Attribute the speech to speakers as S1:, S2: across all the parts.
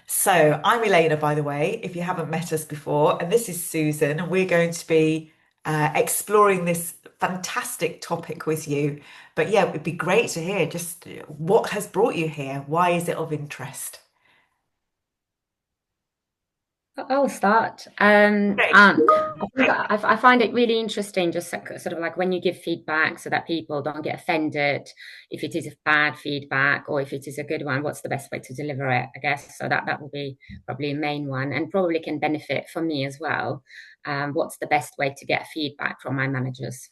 S1: So, I'm Elaina, by the way, if you haven't met us before, and this is Susan, and we're going to be exploring this fantastic topic with you. But yeah, it would be great to hear just what has brought you here. Why is it of interest?
S2: I'll start.
S1: Great.
S2: I think I find it really interesting, just sort of like when you give feedback so that people don't get offended if it is a bad feedback or if it is a good one, what's the best way to deliver it, I guess. So that will be probably a main one and probably can benefit for me as well. What's the best way to get feedback from my managers?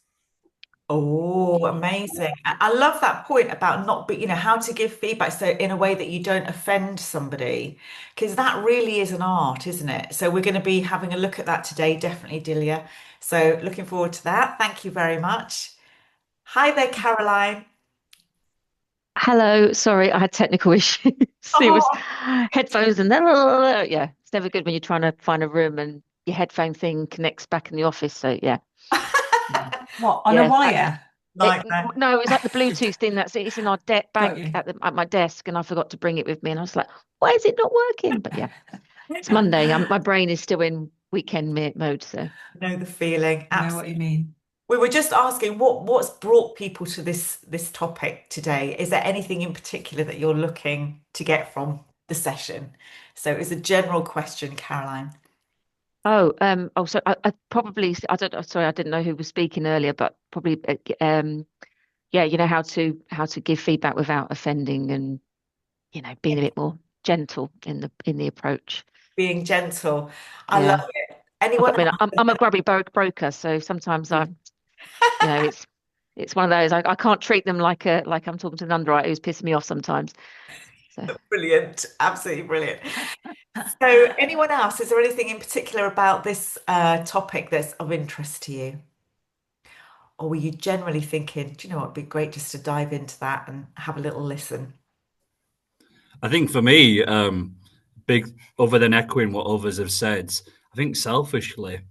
S1: Oh, amazing. I love that point about not be, how to give feedback so in a way that you don't offend somebody, because that really is an art, isn't it? So we're going to be having a look at that today, definitely, Delia. So looking forward to that. Thank you very much. Hi there, Caroline.
S3: Hello, sorry, I had technical issues. It was
S1: Oh,
S3: headphones and yeah, it's never good when you're trying to find a room and your headphone thing connects back in the office. So yeah,
S4: What, on a
S3: yeah.
S4: wire?
S1: nightmare.
S3: No, it was like the Bluetooth thing that's it's in our de
S4: Got
S3: bag
S4: you.
S3: at my desk, and I forgot to bring it with me, and I was like, why is it not working? But yeah, it's Monday. My brain is still in weekend mode. So
S1: Know the feeling.
S4: I know what you
S1: Absolutely.
S4: mean.
S1: We were just asking what's brought people to this topic today. Is there anything in particular that you're looking to get from the session? So it's a general question, Caroline.
S3: so I probably I don't sorry I didn't know who was speaking earlier, but probably yeah, how to give feedback without offending and being a bit more gentle in the approach.
S1: Being gentle. I love
S3: Yeah.
S1: it. Anyone
S3: I'm a grubby broker, so sometimes it's one of those I can't treat them like I'm talking to an underwriter who's pissing me off sometimes. So
S1: brilliant. Absolutely brilliant. So anyone else, is there anything in particular about this topic that's of interest to you? Or were you generally thinking, do you know what, it'd be great just to dive into that and have a little listen?
S5: I think for me, big other than echoing what others have said, I think selfishly,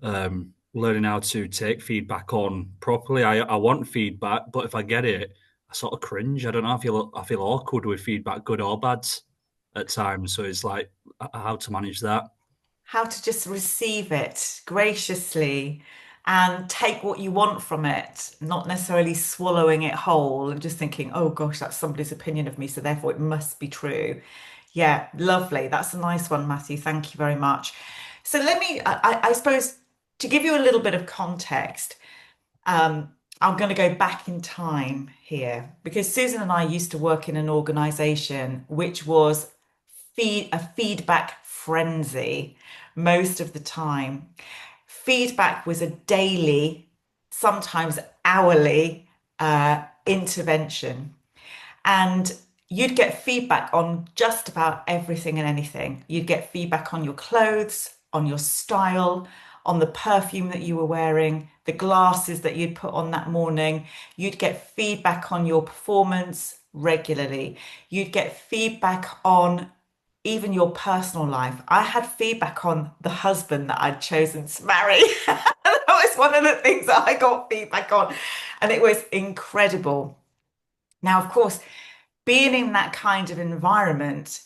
S5: learning how to take feedback on properly. I want feedback, but if I get it, I sort of cringe. I don't know. I feel awkward with feedback, good or bad, at times. So it's like how to manage that.
S1: How to just receive it graciously and take what you want from it, not necessarily swallowing it whole and just thinking, oh gosh, that's somebody's opinion of me, so therefore it must be true. Yeah, lovely. That's a nice one, Matthew. Thank you very much. So I suppose, to give you a little bit of context, um, I'm going to go back in time here because Susan and I used to work in an organization which was a feedback frenzy most of the time. Feedback was a daily, sometimes hourly intervention. And you'd get feedback on just about everything and anything. You'd get feedback on your clothes, on your style, on the perfume that you were wearing, the glasses that you'd put on that morning. You'd get feedback on your performance regularly. You'd get feedback on even your personal life. I had feedback on the husband that I'd chosen to marry. That was one of the things that I got feedback on, and it was incredible. Now, of course, being in that kind of environment,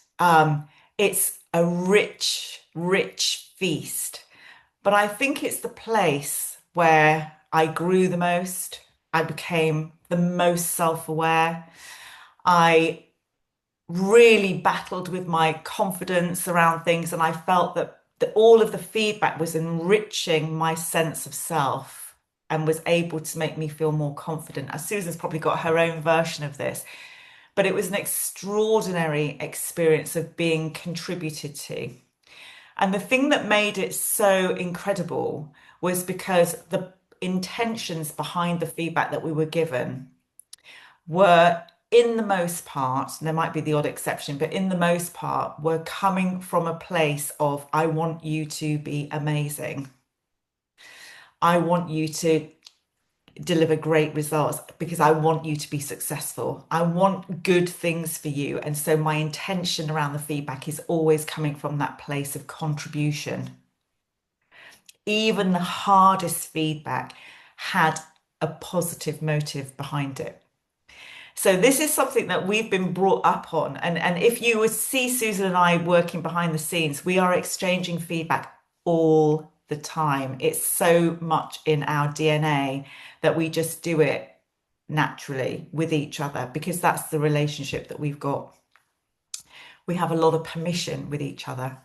S1: it's a rich, rich feast. But I think it's the place where I grew the most. I became the most self-aware. I really battled with my confidence around things, and I felt that all of the feedback was enriching my sense of self and was able to make me feel more confident. As Susan's probably got her own version of this, but it was an extraordinary experience of being contributed to. And the thing that made it so incredible was because the intentions behind the feedback that we were given were, in the most part, and there might be the odd exception, but in the most part, were coming from a place of, I want you to be amazing. I want you to deliver great results because I want you to be successful. I want good things for you. And so my intention around the feedback is always coming from that place of contribution. Even the hardest feedback had a positive motive behind it. So this is something that we've been brought up on. And if you would see Susan and I working behind the scenes, we are exchanging feedback all the time. It's so much in our DNA that we just do it naturally with each other because that's the relationship that we've got. We have a lot of permission with each other.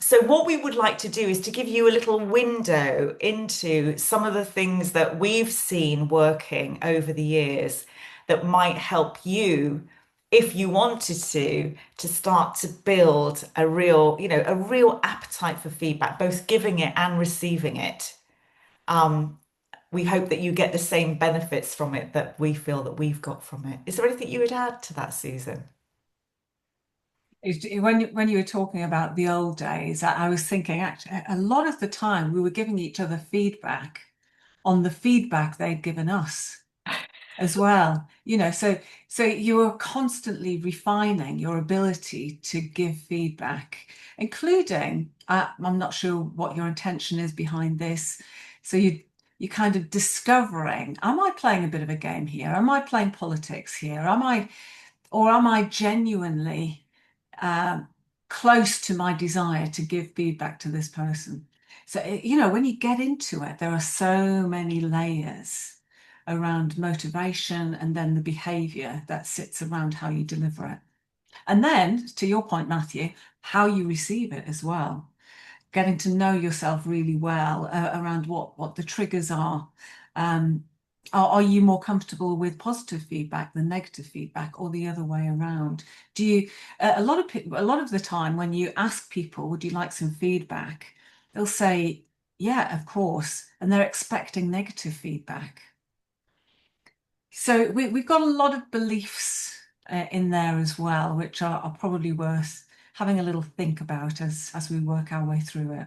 S1: So what we would like to do is to give you a little window into some of the things that we've seen working over the years that might help you, if you wanted to start to build a real, a real appetite for feedback, both giving it and receiving it. We hope that you get the same benefits from it that we feel that we've got from it. Is there anything you would add to that, Susan?
S4: When you were talking about the old days, I was thinking actually a lot of the time we were giving each other feedback on the feedback they'd given us as well. So you were constantly refining your ability to give feedback, including, I'm not sure what your intention is behind this. So you kind of discovering, am I playing a bit of a game here? Am I playing politics here? Am I genuinely close to my desire to give feedback to this person? So, when you get into it, there are so many layers around motivation and then the behavior that sits around how you deliver it. And then, to your point, Matthew, how you receive it as well. Getting to know yourself really well around what the triggers are. Are you more comfortable with positive feedback than negative feedback, or the other way around? Do you a lot of the time when you ask people, would you like some feedback? They'll say, yeah, of course, and they're expecting negative feedback. So we've got a lot of beliefs in there as well, which are probably worth having a little think about as we work our way through it.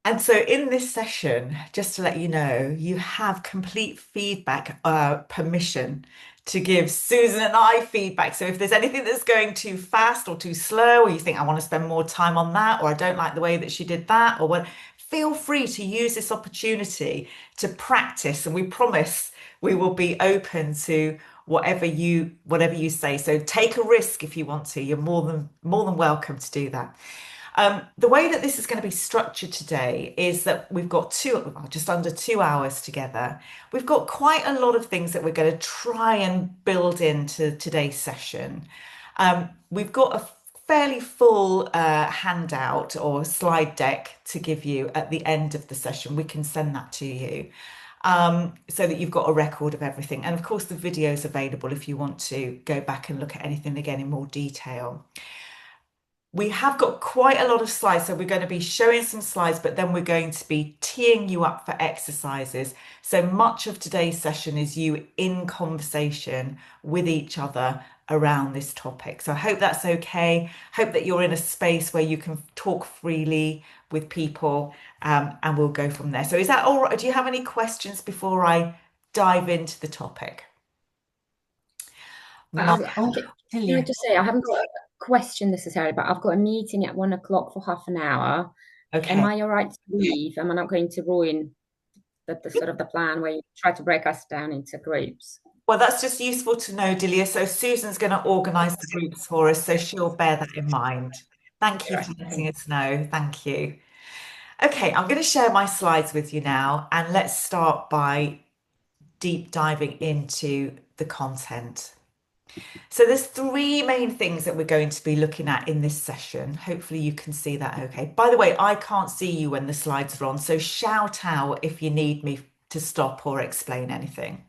S1: And so in this session, just to let you know, you have complete feedback, permission to give Susan and I feedback. So if there's anything that's going too fast or too slow, or you think I want to spend more time on that, or I don't like the way that she did that, or what, feel free to use this opportunity to practice. And we promise we will be open to whatever you say. So take a risk if you want to. You're more than welcome to do that. The way that this is going to be structured today is that we've got just under 2 hours together. We've got quite a lot of things that we're going to try and build into today's session. We've got a fairly full handout or slide deck to give you at the end of the session. We can send that to you so that you've got a record of everything. And of course, the video is available if you want to go back and look at anything again in more detail. We have got quite a lot of slides, so we're going to be showing some slides, but then we're going to be teeing you up for exercises. So much of today's session is you in conversation with each other around this topic. So I hope that's okay. Hope that you're in a space where you can talk freely with people, and we'll go from there. So is that all right? Do you have any questions before I dive into the topic?
S2: Can I just say, I haven't got a question necessarily, but I've got a meeting at 1 o'clock for half an hour.
S1: Okay.
S2: Am I all right to leave? Am I not going to ruin the sort of the plan where you try to break us down into groups?
S1: Well, that's just useful to know, Delia. So Susan's going to organise the groups for us, so she'll bear that in mind. Thank you for letting us know. Thank you. Okay, I'm going to share my slides with you now, and let's start by deep diving into the content. So there's 3 main things that we're going to be looking at in this session. Hopefully you can see that okay. By the way, I can't see you when the slides are on, so shout out if you need me to stop or explain anything.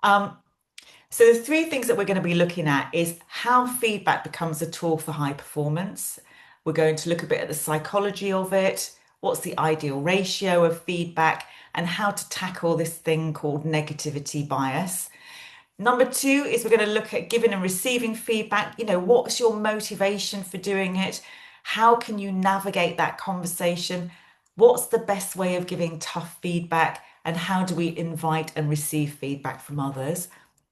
S1: So the 3 things that we're going to be looking at is how feedback becomes a tool for high performance. We're going to look a bit at the psychology of it, what's the ideal ratio of feedback, and how to tackle this thing called negativity bias. Number 2 is we're going to look at giving and receiving feedback. What's your motivation for doing it? How can you navigate that conversation? What's the best way of giving tough feedback? And how do we invite and receive feedback from others?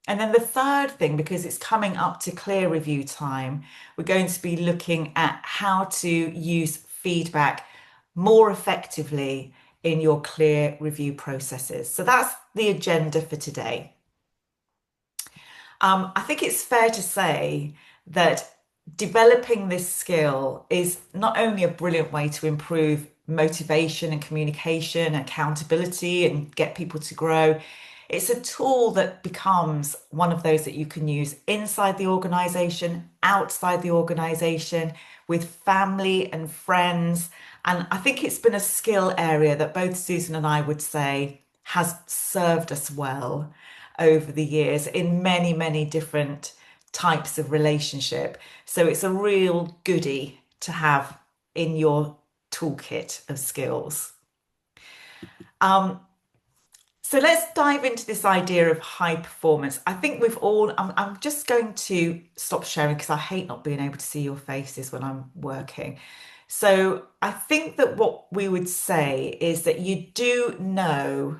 S1: And then the 3rd thing, because it's coming up to clear review time, we're going to be looking at how to use feedback more effectively in your clear review processes. So that's the agenda for today. I think it's fair to say that developing this skill is not only a brilliant way to improve motivation and communication, accountability, and get people to grow. It's a tool that becomes one of those that you can use inside the organization, outside the organization, with family and friends. And I think it's been a skill area that both Susan and I would say has served us well over the years in many, many different types of relationship. So it's a real goodie to have in your toolkit of skills. So let's dive into this idea of high performance. I think we've all, I'm just going to stop sharing because I hate not being able to see your faces when I'm working. So I think that what we would say is that you do know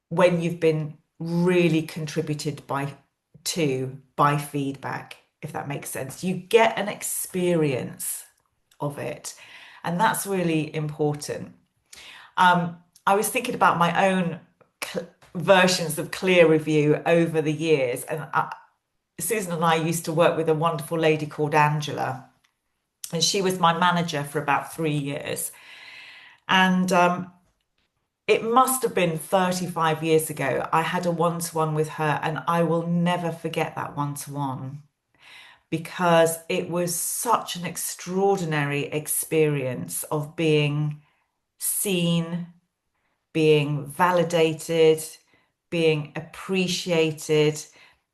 S1: when you've been really contributed by feedback, if that makes sense. You get an experience of it, and that's really important. I was thinking about my own versions of clear review over the years, and Susan and I used to work with a wonderful lady called Angela, and she was my manager for about 3 years. And it must have been 35 years ago. I had a one-to-one with her, and I will never forget that one-to-one because it was such an extraordinary experience of being seen, being validated, being appreciated,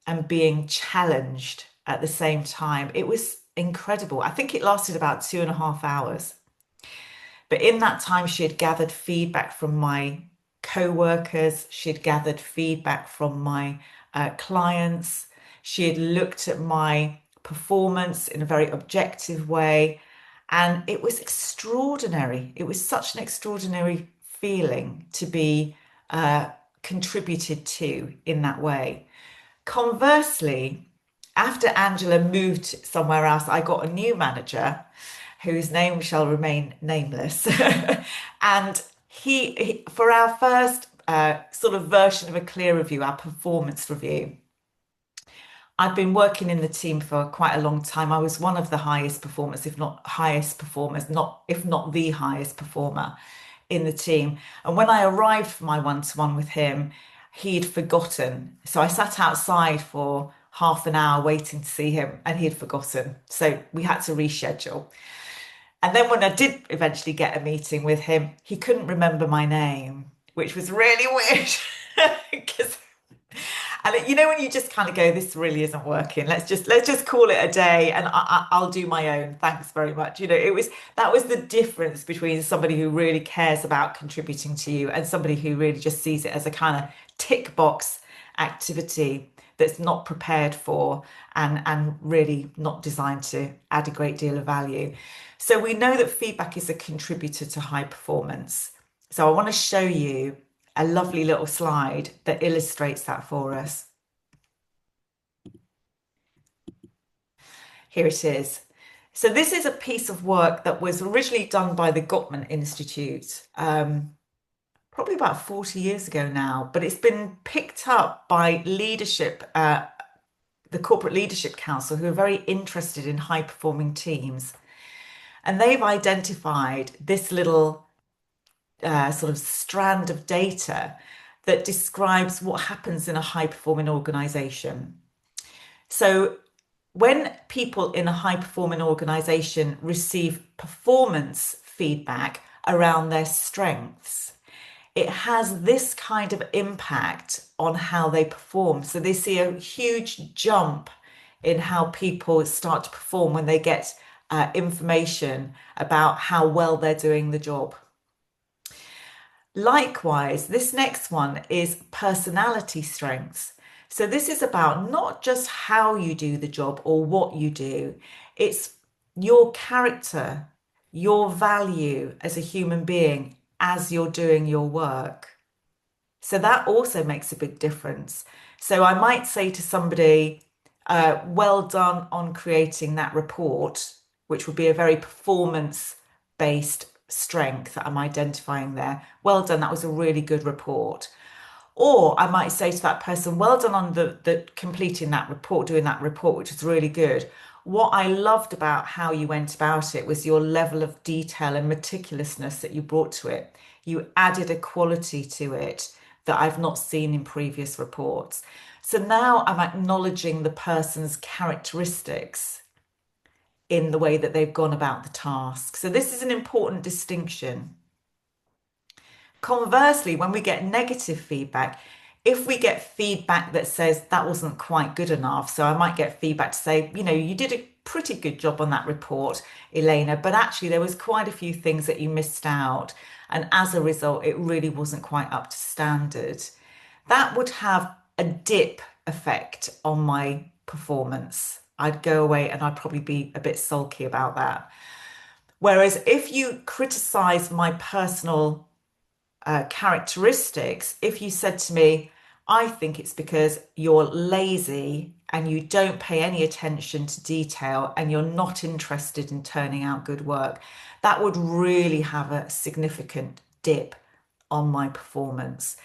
S1: and being challenged at the same time. It was incredible. I think it lasted about 2.5 hours. But in that time, she had gathered feedback from my co-workers. She had gathered feedback from my clients. She had looked at my performance in a very objective way. And it was extraordinary. It was such an extraordinary feeling to be contributed to in that way. Conversely, after Angela moved somewhere else, I got a new manager whose name shall remain nameless. And he, for our first sort of version of a clear review, our performance review, I'd been working in the team for quite a long time. I was one of the highest performers, if not highest performers, if not the highest performer in the team. And when I arrived for my one-to-one with him, he'd forgotten. So I sat outside for half an hour waiting to see him, and he'd forgotten. So we had to reschedule. And then when I did eventually get a meeting with him, he couldn't remember my name, which was really weird. And you know, when you just kind of go, this really isn't working. Let's just call it a day, and I'll do my own. Thanks very much. You know, that was the difference between somebody who really cares about contributing to you and somebody who really just sees it as a kind of tick box activity that's not prepared for and really not designed to add a great deal of value. So we know that feedback is a contributor to high performance. So I want to show you a lovely little slide that illustrates that for us. Here it is. So this is a piece of work that was originally done by the Gottman Institute, probably about 40 years ago now, but it's been picked up by leadership, the Corporate Leadership Council, who are very interested in high-performing teams. And they've identified this little sort of strand of data that describes what happens in a high-performing organization. So when people in a high-performing organization receive performance feedback around their strengths, it has this kind of impact on how they perform. So they see a huge jump in how people start to perform when they get information about how well they're doing the job. Likewise, this next one is personality strengths. So this is about not just how you do the job or what you do, it's your character, your value as a human being as you're doing your work. So that also makes a big difference. So I might say to somebody, well done on creating that report, which would be a very performance-based strength that I'm identifying there. Well done, that was a really good report. Or I might say to that person, well done on the completing that report, doing that report, which is really good. What I loved about how you went about it was your level of detail and meticulousness that you brought to it. You added a quality to it that I've not seen in previous reports. So now I'm acknowledging the person's characteristics in the way that they've gone about the task. So this is an important distinction. Conversely, when we get negative feedback, if we get feedback that says that wasn't quite good enough, so I might get feedback to say, you did a pretty good job on that report, Elaina, but actually there was quite a few things that you missed out. And as a result, it really wasn't quite up to standard. That would have a dip effect on my performance. I'd go away and I'd probably be a bit sulky about that. Whereas if you criticize my personal characteristics, if you said to me, I think it's because you're lazy and you don't pay any attention to detail and you're not interested in turning out good work, that would really have a significant dip on my performance.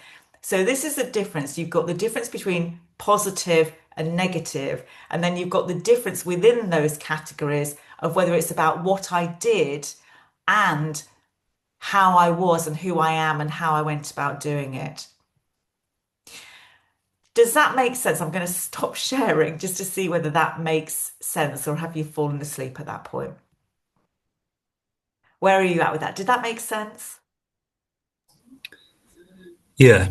S1: So this is the difference. You've got the difference between positive and negative, and then you've got the difference within those categories of whether it's about what I did and how I was and who I am and how I went about doing it. Does that make sense? I'm going to stop sharing just to see whether that makes sense, or have you fallen asleep at that point? Where are you at with that? Did that make sense?
S5: Yeah.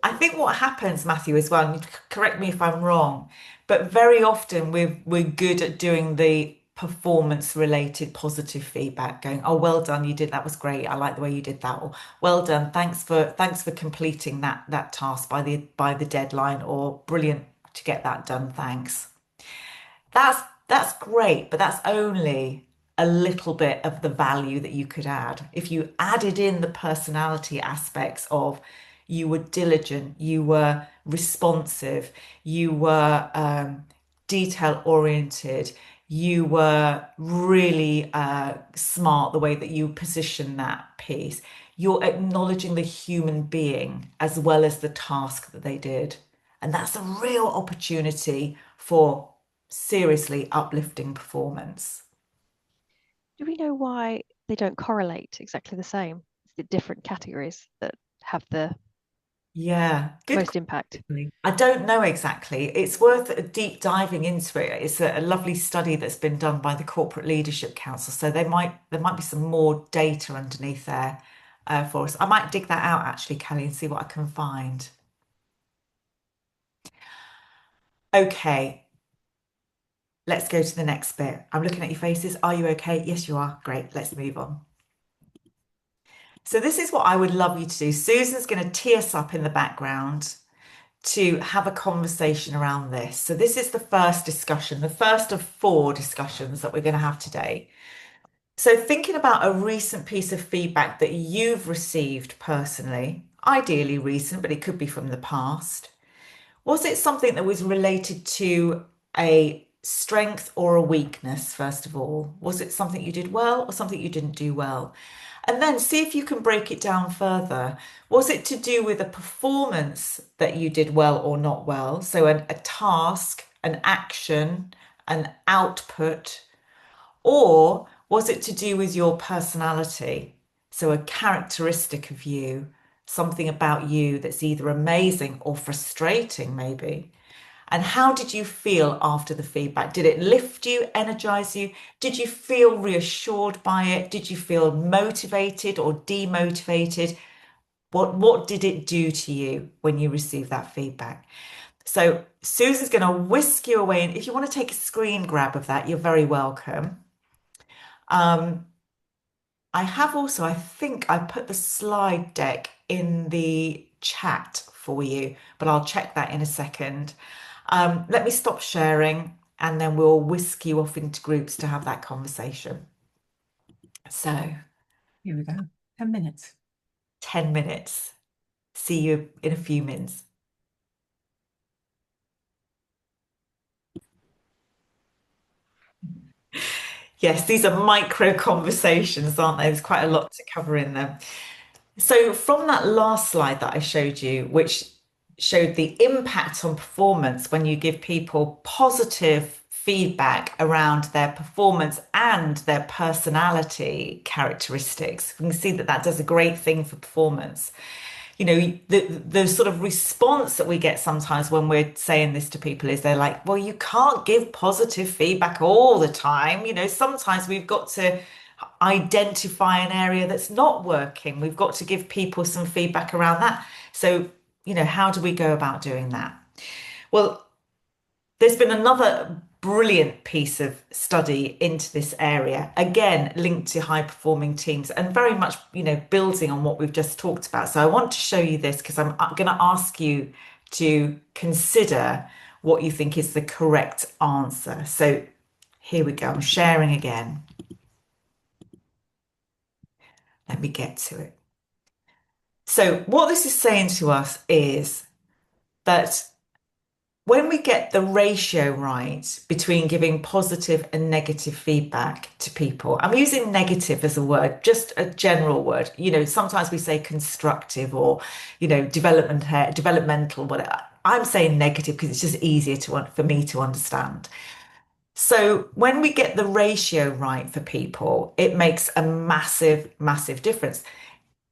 S1: I think what happens, Matthew, as well, and correct me if I'm wrong, but very often we're good at doing the performance related positive feedback, going, oh, well done, you did that, was great, I like the way you did that, or well done, thanks for completing that task by the deadline, or brilliant to get that done, thanks. That's great, but that's only a little bit of the value that you could add. If you added in the personality aspects of you were diligent, you were responsive, you were detail oriented, you were really smart the way that you position that piece. You're acknowledging the human being as well as the task that they did. And that's a real opportunity for seriously uplifting performance.
S6: Do we know why they don't correlate exactly the same? Is it different categories that have the most impact?
S1: I don't know exactly. It's worth deep diving into it. It's a lovely study that's been done by the Corporate Leadership Council. So there might be some more data underneath there for us. I might dig that out actually, Kelly, and see what I can find. Okay. Let's go to the next bit. I'm looking at your faces. Are you okay? Yes, you are. Great. Let's move on. So this is what I would love you to do. Susan's going to tee us up in the background to have a conversation around this. So this is the first discussion, the first of 4 discussions that we're going to have today. So thinking about a recent piece of feedback that you've received personally, ideally recent, but it could be from the past. Was it something that was related to a strength or a weakness, first of all? Was it something you did well or something you didn't do well? And then see if you can break it down further. Was it to do with a performance that you did well or not well? So a task, an action, an output, or was it to do with your personality? So a characteristic of you, something about you that's either amazing or frustrating, maybe. And how did you feel after the feedback? Did it lift you, energize you? Did you feel reassured by it? Did you feel motivated or demotivated? What did it do to you when you received that feedback? So Susan's going to whisk you away. And if you want to take a screen grab of that, you're very welcome. I have also, I think I put the slide deck in the chat for you, but I'll check that in a second. Let me stop sharing and then we'll whisk you off into groups to have that conversation. So
S4: here we go. 10 minutes.
S1: 10 minutes. See you in a few minutes. Yes, these are micro conversations, aren't they? There's quite a lot to cover in them. So from that last slide that I showed you, which showed the impact on performance when you give people positive feedback around their performance and their personality characteristics, we can see that that does a great thing for performance. You know, the sort of response that we get sometimes when we're saying this to people is they're like, well, you can't give positive feedback all the time. You know, sometimes we've got to identify an area that's not working. We've got to give people some feedback around that. So, you know, how do we go about doing that? Well, there's been another brilliant piece of study into this area, again, linked to high performing teams and very much, you know, building on what we've just talked about. So I want to show you this because I'm going to ask you to consider what you think is the correct answer. So here we go. I'm sharing again. Let me get to it. So what this is saying to us is that when we get the ratio right between giving positive and negative feedback to people, I'm using negative as a word, just a general word. You know, sometimes we say constructive or, you know, developmental, whatever. I'm saying negative because it's just easier for me to understand. So when we get the ratio right for people, it makes a massive, massive difference.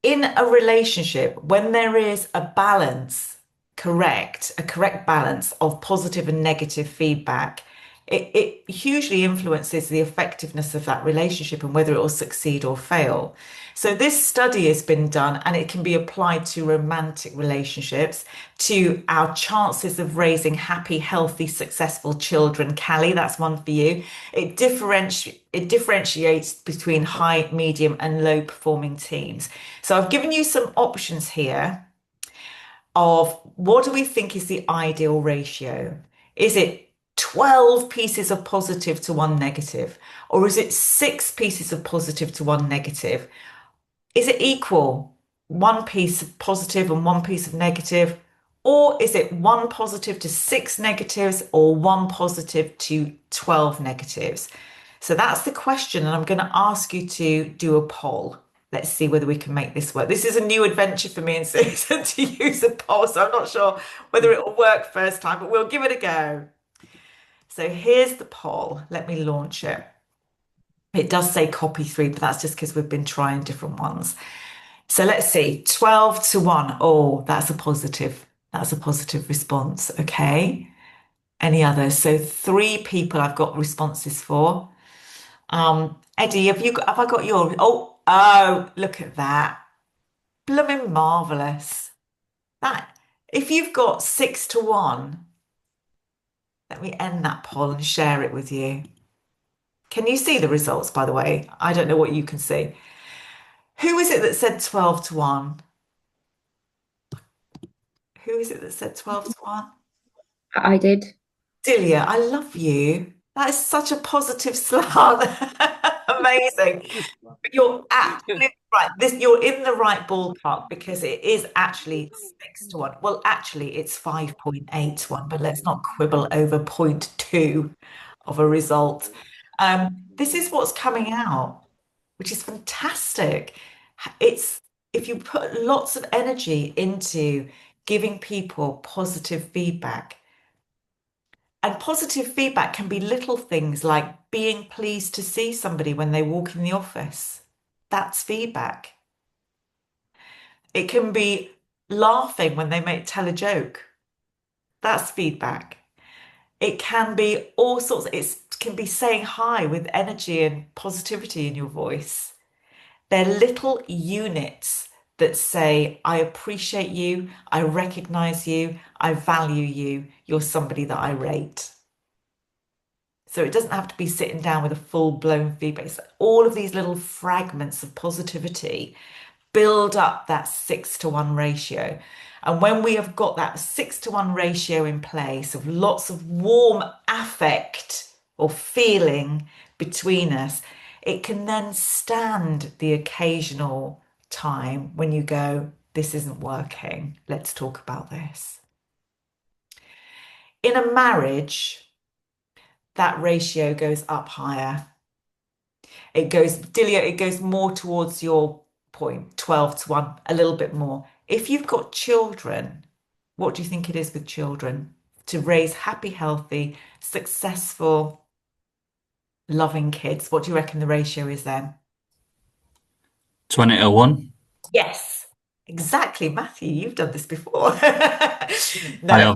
S1: In a relationship, when there is a balance, a correct balance of positive and negative feedback, it hugely influences the effectiveness of that relationship and whether it will succeed or fail. So this study has been done and it can be applied to romantic relationships, to our chances of raising happy, healthy, successful children. Callie, that's one for you. It differentiates between high, medium, and low performing teams. So I've given you some options here of what do we think is the ideal ratio? Is it 12 pieces of positive to one negative? Or is it 6 pieces of positive to one negative? Is it equal? One piece of positive and one piece of negative? Or is it one positive to 6 negatives or one positive to 12 negatives? So that's the question. And I'm going to ask you to do a poll. Let's see whether we can make this work. This is a new adventure for me and Susan to use a poll, so I'm not sure whether it will work first time, but we'll give it a go. So here's the poll. Let me launch it. It does say copy 3, but that's just because we've been trying different ones. So let's see, 12 to 1. Oh, that's a positive. That's a positive response. Okay. Any others? So 3 people I've got responses for. Eddie, have I got yours? Oh, look at that. Blooming marvelous. That if you've got 6 to 1, let me end that poll and share it with you. Can you see the results, by the way? I don't know what you can see. Who is it that said 12 to 1? Who is it that said 12 to 1?
S2: I did.
S1: Delia, I love you. That is such a positive slant. Amazing. But you're absolutely right. You're in the right ballpark because it is actually 6 to 1. Well, actually, it's 5.8 to 1, but let's not quibble over 0.2 of a result. This is what's coming out, which is fantastic. It's if you put lots of energy into giving people positive feedback. And positive feedback can be little things like being pleased to see somebody when they walk in the office. That's feedback. It can be laughing when they tell a joke. That's feedback. It can be all sorts. It can be saying hi with energy and positivity in your voice. They're little units that say, I appreciate you, I recognize you, I value you, you're somebody that I rate. So it doesn't have to be sitting down with a full-blown feedback. It's all of these little fragments of positivity build up that 6 to 1 ratio. And when we have got that 6 to 1 ratio in place of lots of warm affect or feeling between us, it can then stand the occasional time when you go, this isn't working. Let's talk about this. In a marriage, that ratio goes up higher. It goes, Delia, it goes more towards your point, 12 to 1, a little bit more. If you've got children, what do you think it is with children to raise happy, healthy, successful, loving kids? What do you reckon the ratio is then?
S5: 20 to 1.
S1: Yes, exactly. Matthew, you've done this before.
S5: No.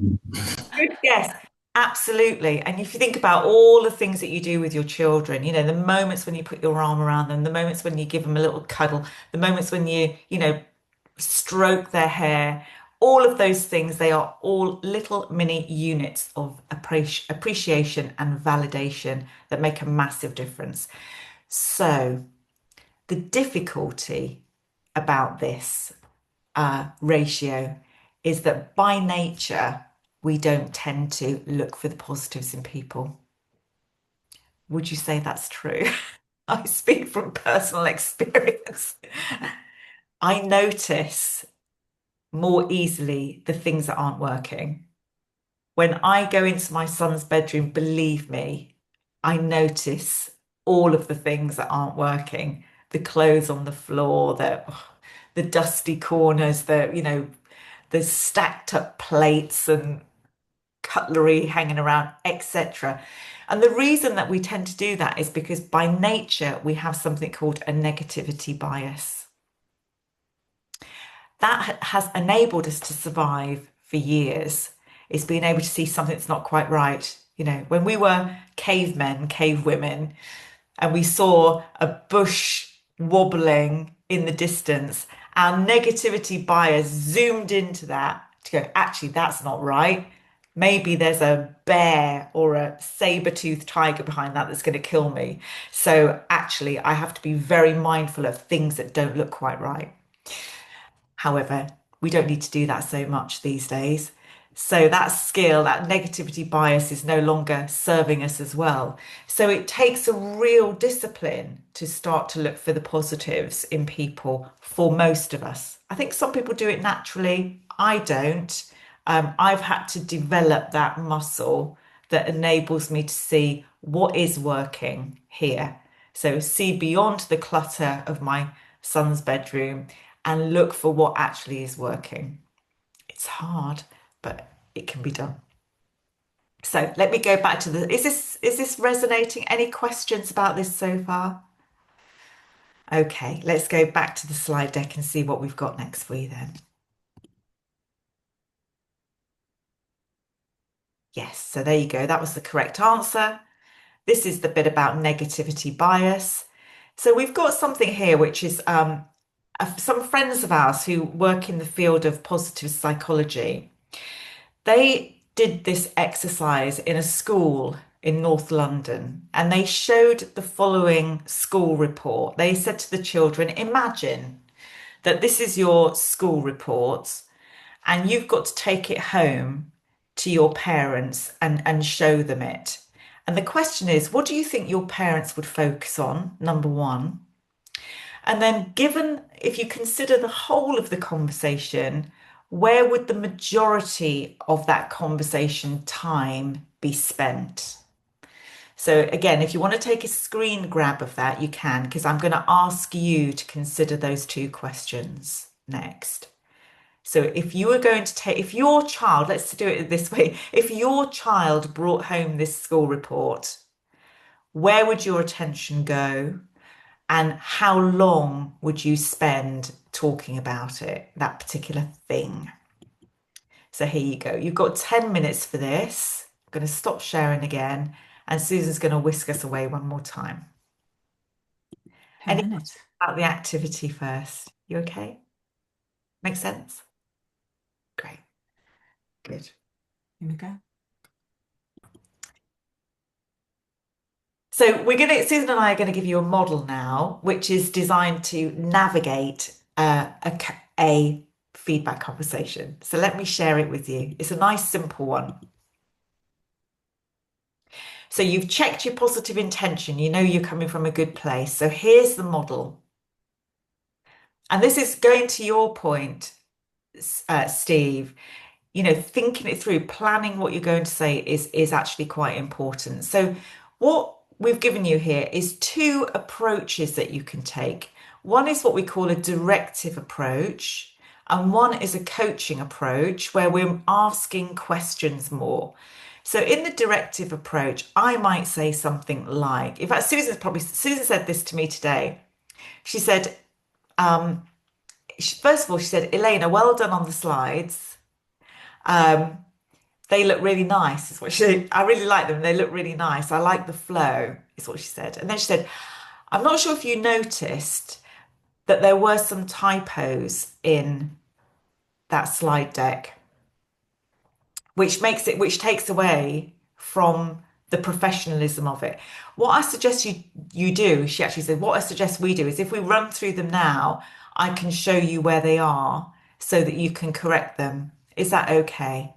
S1: Good guess. Absolutely. And if you think about all the things that you do with your children, the moments when you put your arm around them, the moments when you give them a little cuddle, the moments when you stroke their hair, all of those things, they are all little mini units of appreciation and validation that make a massive difference. So the difficulty about this ratio is that by nature, we don't tend to look for the positives in people. Would you say that's true? I speak from personal experience. I notice more easily the things that aren't working. When I go into my son's bedroom, believe me, I notice all of the things that aren't working. The clothes on the floor, the dusty corners, the stacked up plates and cutlery hanging around, etc. And the reason that we tend to do that is because by nature, we have something called a negativity bias. That has enabled us to survive for years. It's being able to see something that's not quite right. When we were cavemen, cave women, and we saw a bush wobbling in the distance, our negativity bias zoomed into that to go, actually, that's not right. Maybe there's a bear or a saber-toothed tiger behind that that's going to kill me. So actually, I have to be very mindful of things that don't look quite right. However, we don't need to do that so much these days. So that skill, that negativity bias is no longer serving us as well. So it takes a real discipline to start to look for the positives in people for most of us. I think some people do it naturally. I don't. I've had to develop that muscle that enables me to see what is working here. So see beyond the clutter of my son's bedroom and look for what actually is working. It's hard, but it can be done. So let me go back to is this resonating? Any questions about this so far? Okay, let's go back to the slide deck and see what we've got next for you then. Yes, so there you go. That was the correct answer. This is the bit about negativity bias. So we've got something here, which is some friends of ours who work in the field of positive psychology. They did this exercise in a school in North London, and they showed the following school report. They said to the children, imagine that this is your school report, and you've got to take it home to your parents and show them it. And the question is, what do you think your parents would focus on? Number one. And then if you consider the whole of the conversation, where would the majority of that conversation time be spent? So again, if you want to take a screen grab of that, you can, because I'm going to ask you to consider those two questions next. So if you were going to if your child, let's do it this way, if your child brought home this school report, where would your attention go? And how long would you spend talking about it, that particular thing? So here you go. You've got 10 minutes for this. I'm going to stop sharing again. And Susan's going to whisk us away one more time.
S4: 10 minutes.
S1: About the activity first. You okay? Makes sense? Great. Good.
S4: Here we go.
S1: So Susan and I are going to give you a model now, which is designed to navigate a feedback conversation. So let me share it with you. It's a nice, simple one. So you've checked your positive intention. You know you're coming from a good place. So here's the model. And this is going to your point, Steve. Thinking it through, planning what you're going to say is actually quite important. So what we've given you here is two approaches that you can take. One is what we call a directive approach, and one is a coaching approach where we're asking questions more. So in the directive approach, I might say something like, in fact, Susan said this to me today. She said, first of all, she said, Elaina, well done on the slides. They look really nice, is what she said. I really like them. They look really nice. I like the flow, is what she said. And then she said, I'm not sure if you noticed that there were some typos in that slide deck, which takes away from the professionalism of it. What I suggest you do, she actually said, what I suggest we do is if we run through them now, I can show you where they are so that you can correct them. Is that okay?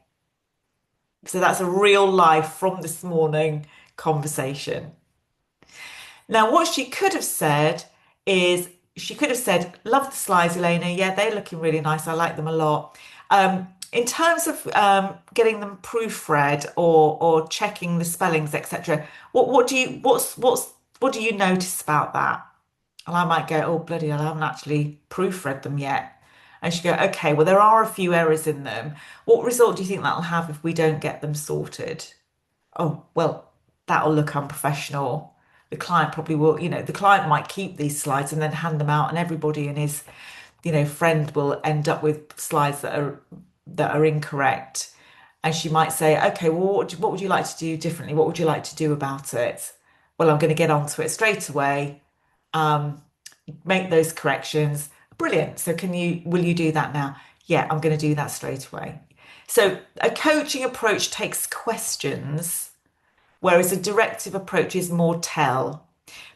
S1: So that's a real life from this morning conversation. Now, what she could have said is she could have said, love the slides, Elaina. Yeah, they're looking really nice. I like them a lot. In terms of getting them proofread or checking the spellings, etc., what do you notice about that? And I might go, oh bloody hell, I haven't actually proofread them yet. And she go, okay, well there are a few errors in them. What result do you think that'll have if we don't get them sorted? Oh, well, that'll look unprofessional. The client probably will, the client might keep these slides and then hand them out, and everybody and his, friend will end up with slides that are incorrect. And she might say, okay, well, what would you like to do differently? What would you like to do about it? Well, I'm going to get onto it straight away, make those corrections. Brilliant. So will you do that now? Yeah, I'm going to do that straight away. So a coaching approach takes questions, whereas a directive approach is more tell.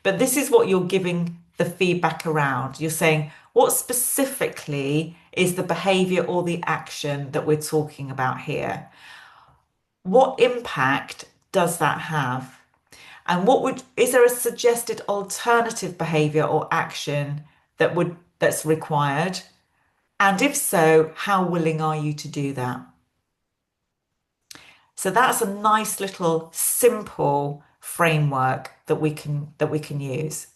S1: But this is what you're giving the feedback around. You're saying, what specifically is the behavior or the action that we're talking about here? What impact does that have? And is there a suggested alternative behavior or action that's required? And if so, how willing are you to do that? So that's a nice little simple framework that we can use.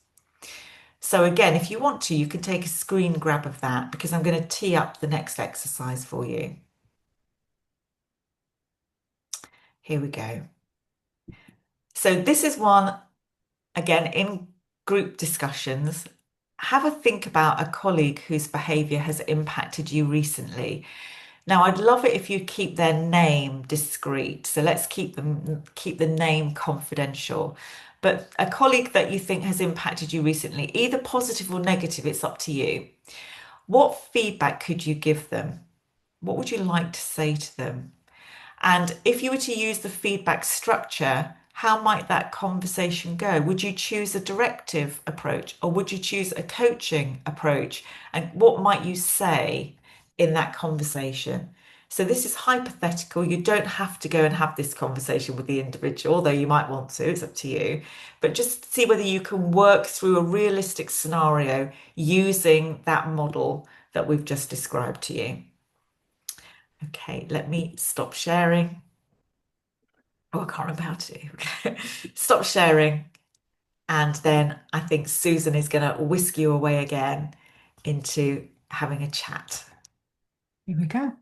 S1: So again, if you want to, you can take a screen grab of that because I'm going to tee up the next exercise for you. Here we go. So this is one, again, in group discussions. Have a think about a colleague whose behaviour has impacted you recently. Now, I'd love it if you keep their name discreet. So let's keep the name confidential. But a colleague that you think has impacted you recently, either positive or negative, it's up to you. What feedback could you give them? What would you like to say to them? And if you were to use the feedback structure, how might that conversation go? Would you choose a directive approach or would you choose a coaching approach? And what might you say in that conversation? So this is hypothetical. You don't have to go and have this conversation with the individual, although you might want to, it's up to you. But just see whether you can work through a realistic scenario using that model that we've just described to you. Okay, let me stop sharing. Oh, I can't remember how to do. Stop sharing. And then I think Susan is going to whisk you away again into having a chat.
S4: Here we go.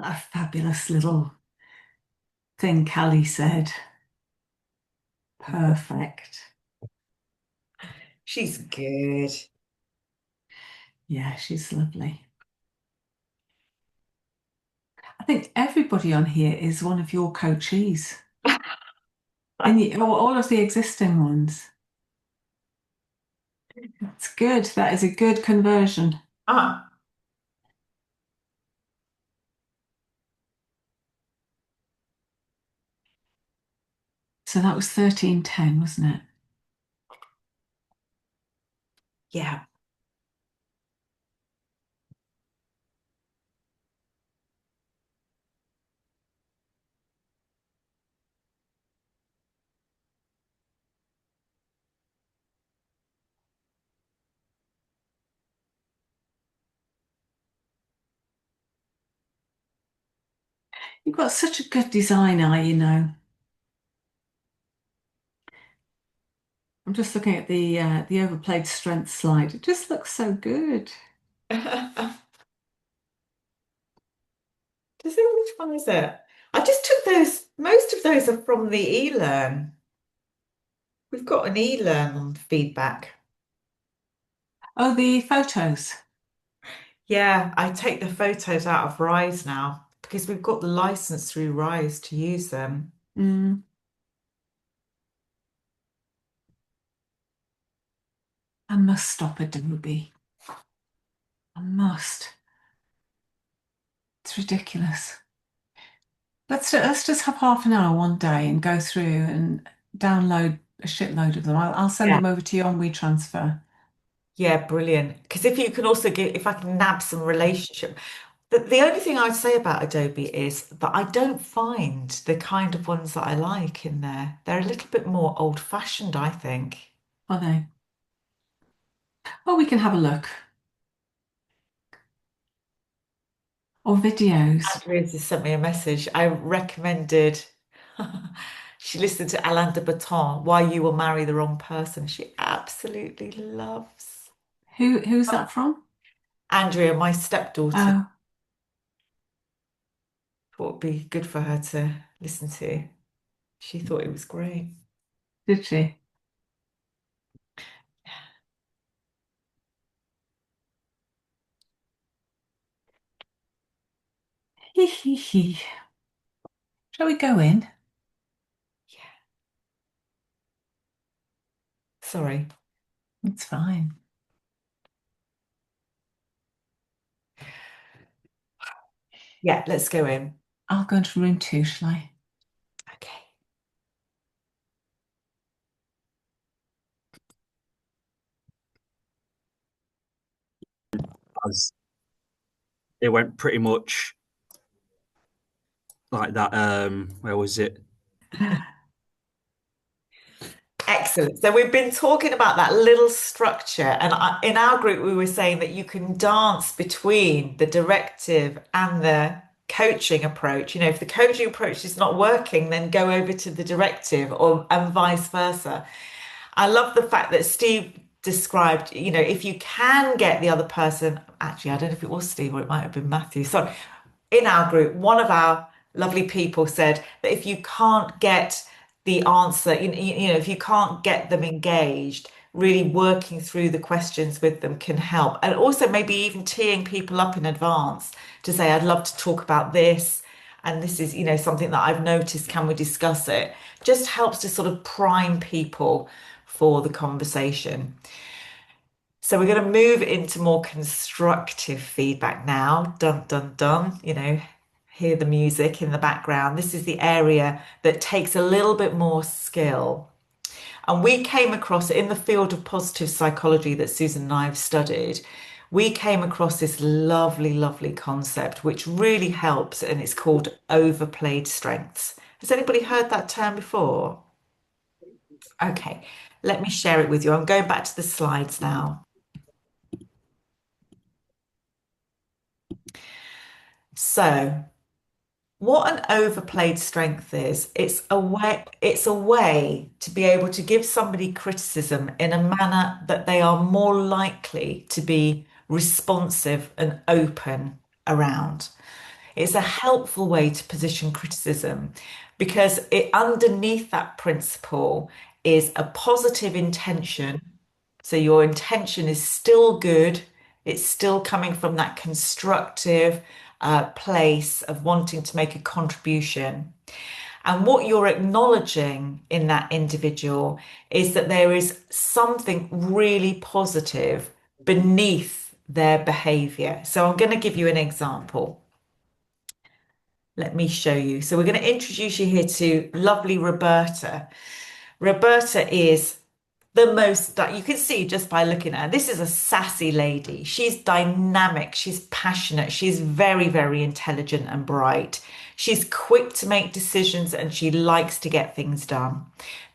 S4: A fabulous little thing Callie said. Perfect.
S1: She's good.
S4: Yeah, she's lovely. I think everybody on here is one of your coachees. And all of the existing ones. It's good. That is a good conversion. So that was 1310, wasn't it?
S1: Yeah.
S4: You've got such a good design eye, you know. I'm just looking at the overplayed strength slide. It just looks so good.
S1: Does it, which one is it? I just took those, most of those are from the e-learn. We've got an e-learn on feedback.
S4: Oh, the photos.
S1: Yeah, I take the photos out of Rise now because we've got the license through Rise to use them.
S4: Mm. I must stop Adobe. I must. It's ridiculous. Let's just have half an hour one day and go through and download a shitload of them. I'll send
S1: Yeah.
S4: them over to you on WeTransfer.
S1: Yeah, brilliant. Because if you can also get, if I can nab some relationship, the only thing I'd say about Adobe is that I don't find the kind of ones that I like in there. They're a little bit more old-fashioned, I think.
S4: Are they? Oh, we can have a look. Or videos.
S1: Andrea just sent me a message. I recommended, she listened to Alain de Botton, Why You Will Marry the Wrong Person. She absolutely loves.
S4: Who's that from?
S1: Andrea, my stepdaughter,
S4: Oh,
S1: thought it'd be good for her to listen to. She thought it was great.
S4: did she? Hee hee hee. Shall we go in?
S1: Yeah. Sorry.
S4: It's fine.
S1: Yeah, let's go in.
S4: I'll go into room 2, shall I?
S1: Okay.
S5: As it went pretty much like that. Where was it?
S1: Excellent. So we've been talking about that little structure, and in our group, we were saying that you can dance between the directive and the coaching approach. You know, if the coaching approach is not working, then go over to the directive, or and vice versa. I love the fact that Steve described, you know, if you can get the other person, actually, I don't know if it was Steve or it might have been Matthew. Sorry, in our group, one of our lovely people said that if you can't get the answer, you know, if you can't get them engaged, really working through the questions with them can help. And also maybe even teeing people up in advance to say, I'd love to talk about this. And this is, you know, something that I've noticed. Can we discuss it? Just helps to sort of prime people for the conversation. So we're going to move into more constructive feedback now. Dun, dun, dun. You know, hear the music in the background. This is the area that takes a little bit more skill. And we came across in the field of positive psychology that Susan and I have studied. We came across this lovely, lovely concept, which really helps, and it's called overplayed strengths. Has anybody heard that term before? Okay, let me share it with you. I'm going back to the slides now. So, what an overplayed strength is, it's a way to be able to give somebody criticism in a manner that they are more likely to be responsive and open around. It's a helpful way to position criticism because it underneath that principle is a positive intention. So your intention is still good. It's still coming from that constructive place of wanting to make a contribution. And what you're acknowledging in that individual is that there is something really positive beneath their behavior. So I'm going to give you an example. Let me show you. So we're going to introduce you here to lovely Roberta. Roberta is the most, you can see just by looking at her, this is a sassy lady. She's dynamic, she's passionate, she's very, very intelligent and bright. She's quick to make decisions and she likes to get things done.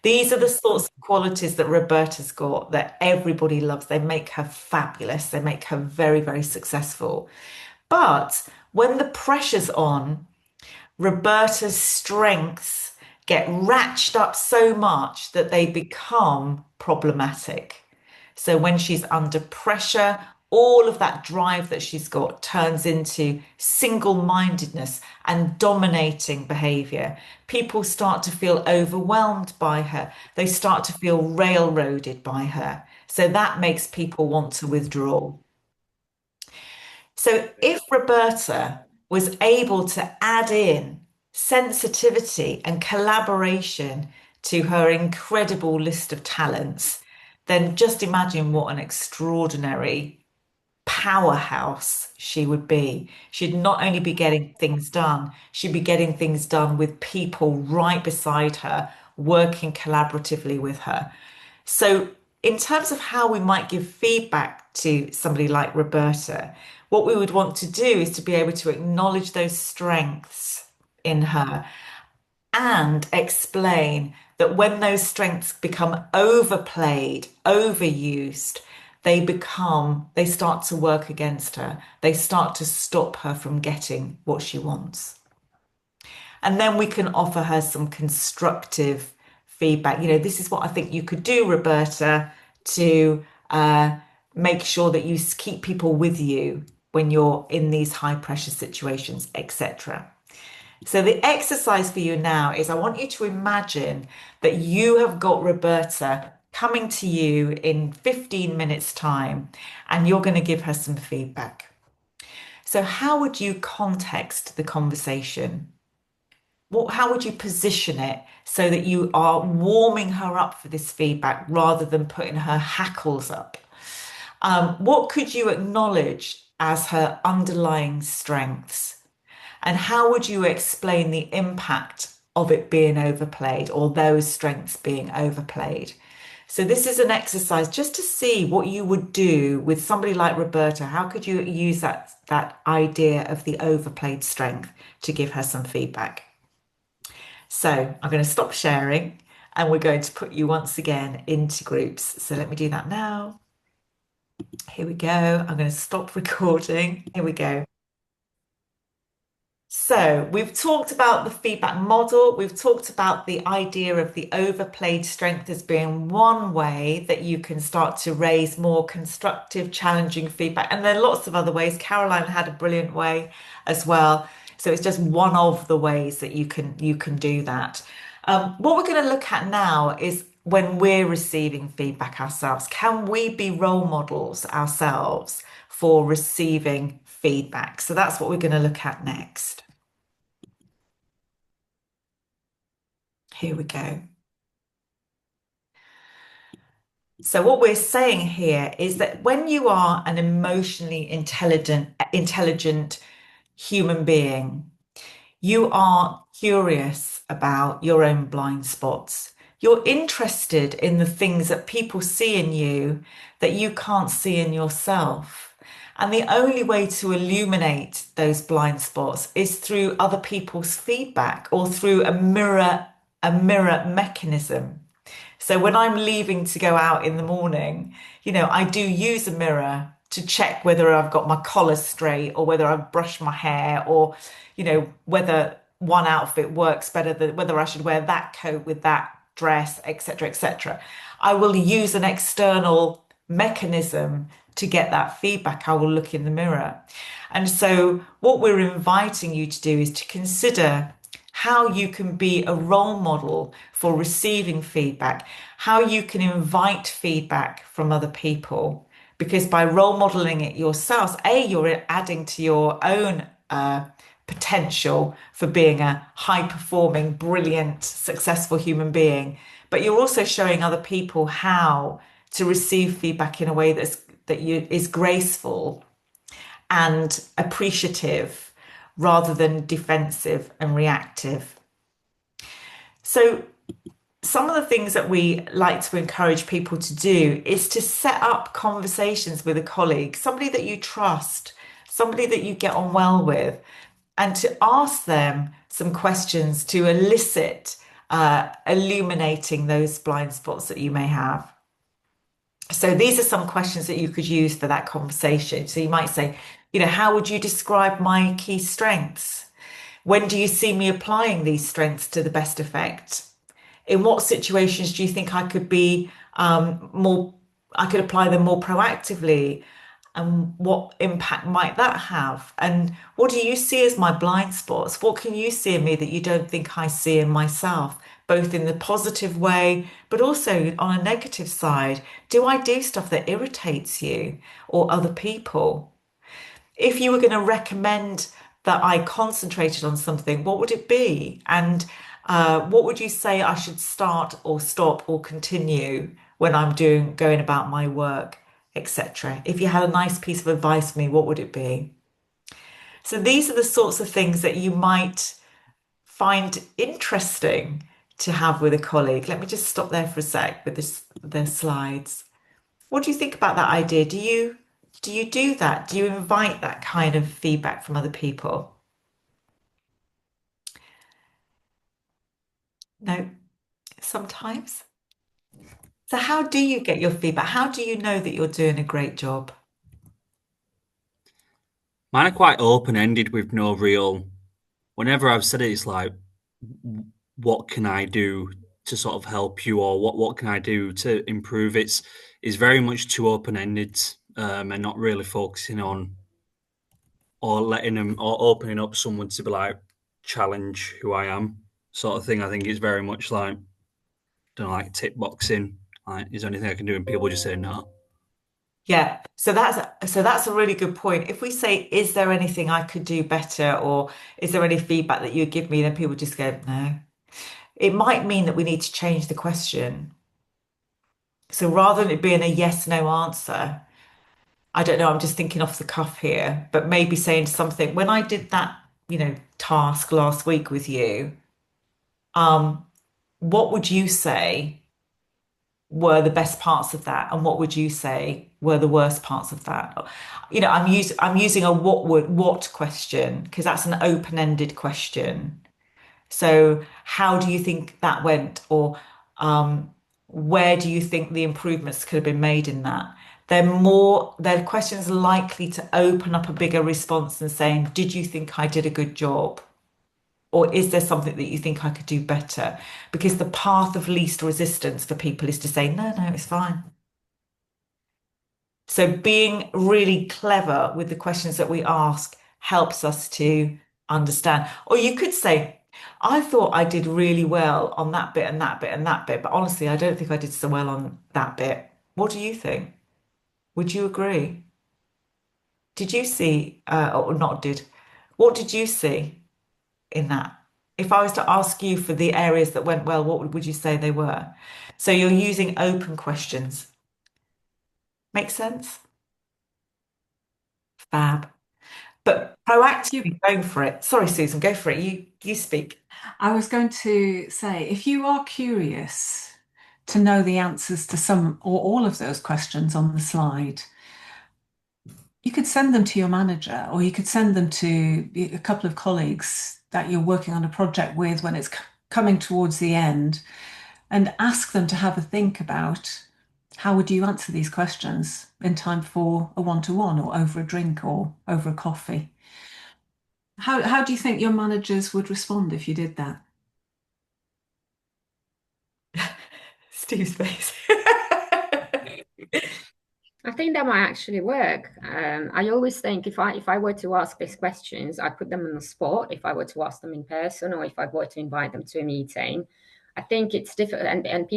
S1: These are the sorts of qualities that Roberta's got that everybody loves. They make her fabulous. They make her very, very successful. But when the pressure's on, Roberta's strengths get ratcheted up so much that they become problematic. So when she's under pressure, all of that drive that she's got turns into single-mindedness and dominating behavior. People start to feel overwhelmed by her. They start to feel railroaded by her. So that makes people want to withdraw. So if Roberta was able to add in sensitivity and collaboration to her incredible list of talents, then just imagine what an extraordinary powerhouse she would be. She'd not only be getting things done, she'd be getting things done with people right beside her, working collaboratively with her. So, in terms of how we might give feedback to somebody like Roberta, what we would want to do is to be able to acknowledge those strengths in her and explain that when those strengths become overplayed, overused, they start to work against her. They start to stop her from getting what she wants. And then we can offer her some constructive feedback. This is what I think you could do, Roberta, to make sure that you keep people with you when you're in these high pressure situations, etc. So the exercise for you now is I want you to imagine that you have got Roberta coming to you in 15 minutes time and you're going to give her some feedback. So how would you context the conversation? How would you position it so that you are warming her up for this feedback rather than putting her hackles up? What could you acknowledge as her underlying strengths? And how would you explain the impact of it being overplayed or those strengths being overplayed? So this is an exercise just to see what you would do with somebody like Roberta. How could you use that idea of the overplayed strength to give her some feedback? So I'm going to stop sharing and we're going to put you once again into groups. So let me do that now. Here we go. I'm going to stop recording. Here we go. So we've talked about the feedback model. We've talked about the idea of the overplayed strength as being one way that you can start to raise more constructive, challenging feedback. And there are lots of other ways. Caroline had a brilliant way as well. So it's just one of the ways that you can do that. What we're going to look at now is when we're receiving feedback ourselves. Can we be role models ourselves for receiving feedback? So that's what we're going to look at next. Here we go. So what we're saying here is that when you are an emotionally intelligent human being, you are curious about your own blind spots. You're interested in the things that people see in you that you can't see in yourself. And the only way to illuminate those blind spots is through other people's feedback or through a mirror mechanism. So when I'm leaving to go out in the morning, I do use a mirror to check whether I've got my collar straight or whether I've brushed my hair or, whether one outfit works better than whether I should wear that coat with that dress, etc., etc. I will use an external mechanism to get that feedback. I will look in the mirror. And so what we're inviting you to do is to consider how you can be a role model for receiving feedback, how you can invite feedback from other people, because by role modeling it yourselves, you're adding to your own potential for being a high-performing, brilliant, successful human being, but you're also showing other people how to receive feedback in a way that is graceful and appreciative rather than defensive and reactive. So some of the things that we like to encourage people to do is to set up conversations with a colleague, somebody that you trust, somebody that you get on well with, and to ask them some questions to elicit illuminating those blind spots that you may have. So these are some questions that you could use for that conversation. So you might say, how would you describe my key strengths? When do you see me applying these strengths to the best effect? In what situations do you think I could be I could apply them more proactively? And what impact might that have? And what do you see as my blind spots? What can you see in me that you don't think I see in myself, both in the positive way, but also on a negative side? Do I do stuff that irritates you or other people? If you were going to recommend that I concentrated on something, what would it be? And what would you say I should start or stop or continue when I'm going about my work, etc.? If you had a nice piece of advice for me, what would it be? So these are the sorts of things that you might find interesting to have with a colleague. Let me just stop there for a sec with the slides. What do you think about that idea? Do you do that? Do you invite that kind of feedback from other people? No, sometimes. So how do you get your feedback? How do you know that you're doing a great job?
S5: Mine are quite open-ended with no real. Whenever I've said it, it's like, what can I do to sort of help you, or what can I do to improve? It's very much too open-ended, and not really focusing on or letting them or opening up someone to be like challenge who I am, sort of thing. I think it's very much like, don't know, like tick boxing. Like, is there anything I can do? And people just say no.
S1: Yeah, so that's a really good point. If we say, is there anything I could do better, or is there any feedback that you give me, then people just go, no. It might mean that we need to change the question. So rather than it being a yes, no answer, I don't know, I'm just thinking off the cuff here, but maybe saying something, when I did that, task last week with you, what would you say were the best parts of that, and what would you say were the worst parts of that? I'm using a what question because that's an open-ended question. So how do you think that went, or where do you think the improvements could have been made in that? They're questions likely to open up a bigger response than saying, did you think I did a good job? Or is there something that you think I could do better? Because the path of least resistance for people is to say, no, no, it's fine. So being really clever with the questions that we ask helps us to understand. Or you could say, I thought I did really well on that bit and that bit and that bit, but honestly, I don't think I did so well on that bit. What do you think? Would you agree? Did you see, or not did, what did you see in that? If I was to ask you for the areas that went well, what would you say they were? So you're using open questions. Make sense? Fab. But proactively going for it. Sorry, Susan, go for it. You speak.
S4: I was going to say, if you are curious to know the answers to some or all of those questions on the slide, you could send them to your manager, or you could send them to a couple of colleagues that you're working on a project with when it's coming towards the end, and ask them to have a think about how would you answer these questions in time for a one-to-one, or over a drink, or over a coffee. How do you think your managers would respond if you did that?
S1: Steve's face.
S2: I think that might actually work. I always think if I were to ask these questions, I put them on the spot. If I were to ask them in person, or if I were to invite them to a meeting, I think it's different. And